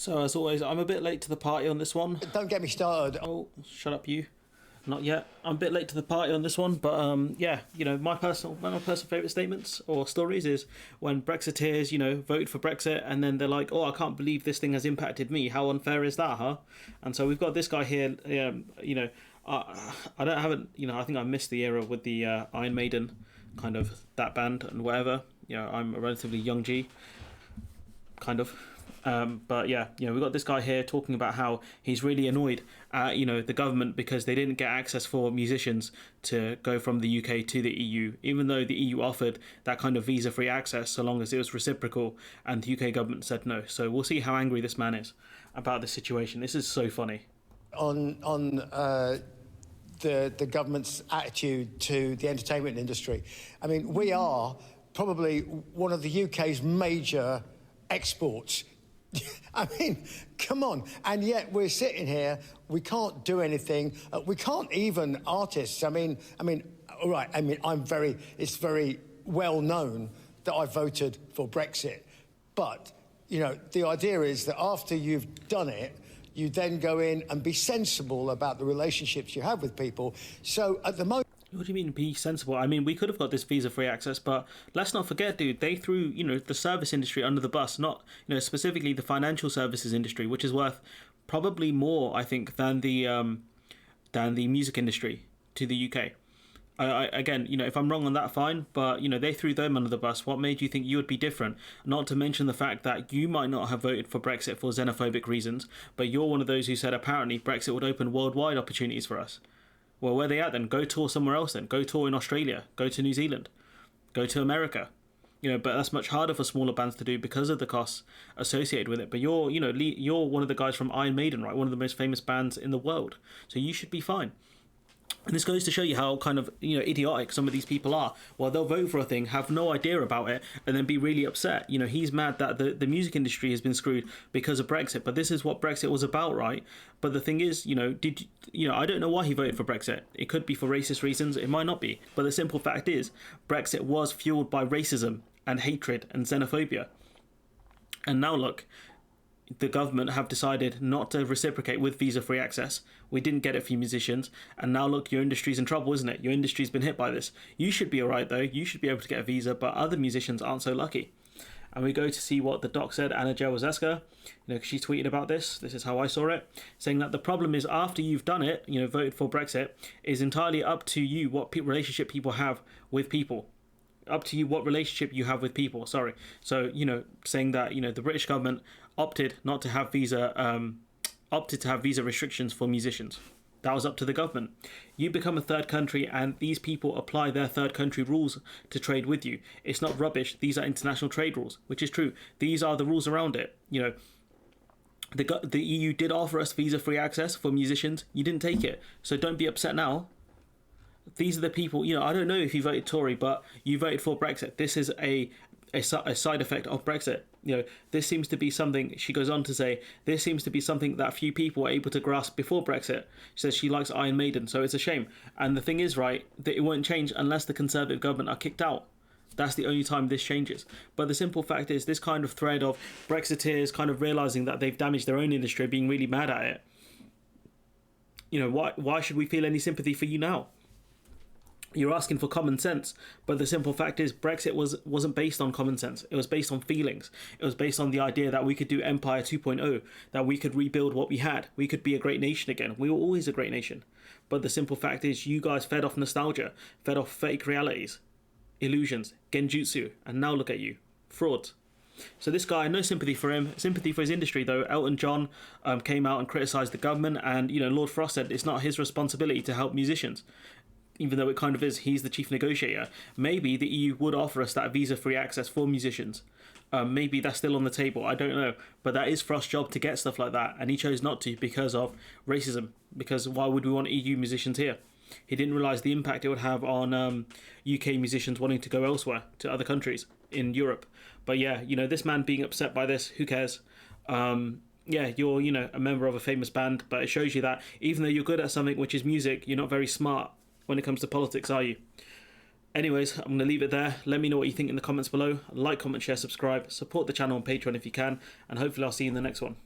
So as always, I'm a bit late to the party on this one. Don't get me started. Oh, shut up, you. Not yet. I'm a bit late to the party on this one, but yeah, one of my personal favourite statements or stories is when Brexiteers, vote for Brexit and then they're like, "Oh, I can't believe this thing has impacted me. How unfair is that, huh?" And so we've got this guy here. I haven't, I think I missed the era with the Iron Maiden, kind of that band and whatever. I'm a relatively young G, kind of. But yeah, we've got this guy here talking about how he's really annoyed at, the government because they didn't get access for musicians to go from the UK to the EU, even though the EU offered that kind of visa-free access so long as it was reciprocal, and the UK government said no. So we'll see how angry this man is about this situation. This is so funny. On the government's attitude to the entertainment industry. I mean, we are probably one of the UK's major exports. I mean, come on. And yet we're sitting here, we can't do anything. We can't even artists. I mean, all right. I mean, it's very well known that I voted for Brexit. But, the idea is that after you've done it, you then go in and be sensible about the relationships you have with people. So at the moment, what do you mean be sensible? I mean, we could have got this visa-free access, but let's not forget, dude, they threw, the service industry under the bus, not, specifically the financial services industry, which is worth probably more, I think, than the music industry to the UK. Again, if I'm wrong on that, fine, but, they threw them under the bus. What made you think you would be different? Not to mention the fact that you might not have voted for Brexit for xenophobic reasons, but you're one of those who said apparently Brexit would open worldwide opportunities for us. Well, where are they at then? Go tour somewhere else then. Go tour in Australia. Go to New Zealand. Go to America. But that's much harder for smaller bands to do because of the costs associated with it. But you're one of the guys from Iron Maiden, right? One of the most famous bands in the world. So you should be fine. And this goes to show you how kind of, idiotic some of these people are. Well, they'll vote for a thing, have no idea about it, and then be really upset. He's mad that the music industry has been screwed because of Brexit. But this is what Brexit was about, right? But the thing is, I don't know why he voted for Brexit. It could be for racist reasons. It might not be. But the simple fact is, Brexit was fueled by racism and hatred and xenophobia. And now look, the government have decided not to reciprocate with visa-free access. We didn't get it for you musicians, and now look, your industry's in trouble, isn't it? Your industry's been hit by this. You should be alright though, you should be able to get a visa, but other musicians aren't so lucky. And we go to see what the doc said, Anna Jaworska, she tweeted about this is how I saw it, saying that the problem is after you've done it, voted for Brexit, is entirely up to you what relationship people have with people. Up to you what relationship you have with people, sorry. So, saying that, the British government opted to have visa restrictions for musicians. That was up to the government. You become a third country and these people apply their third country rules to trade with you. It's not rubbish. These are international trade rules, which is true. These are the rules around it. The EU did offer us visa-free access for musicians. You didn't take it. So don't be upset now. These are the people, I don't know if you voted Tory, but you voted for Brexit. This is a side effect of Brexit. This seems to be something, she goes on to say, this seems to be something that few people were able to grasp before Brexit. She says she likes Iron Maiden, so it's a shame. And the thing is, right, that it won't change unless the Conservative government are kicked out. That's the only time this changes. But the simple fact is, this kind of thread of Brexiteers kind of realising that they've damaged their own industry, being really mad at it. Why should we feel any sympathy for you now? You're asking for common sense, but the simple fact is Brexit wasn't based on common sense. It was based on feelings. It was based on the idea that we could do Empire 2.0, that we could rebuild what we had. We could be a great nation again. We were always a great nation. But the simple fact is you guys fed off nostalgia, fed off fake realities, illusions, genjutsu, and now look at you. Frauds. So this guy, no sympathy for him. Sympathy for his industry, though. Elton John came out and criticised the government, and Lord Frost said it's not his responsibility to help musicians. Even though it kind of is, he's the chief negotiator. Maybe the EU would offer us that visa-free access for musicians. Maybe that's still on the table, I don't know. But that is Frost's job to get stuff like that, and he chose not to because of racism. Because why would we want EU musicians here? He didn't realise the impact it would have on UK musicians wanting to go elsewhere, to other countries in Europe. But yeah, this man being upset by this, who cares? Yeah, you're, a member of a famous band, but it shows you that even though you're good at something, which is music, you're not very smart when it comes to politics, are you? Anyways, I'm going to leave it there. Let me know what you think in the comments below. Like, comment, share, subscribe. Support the channel on Patreon if you can. And hopefully I'll see you in the next one.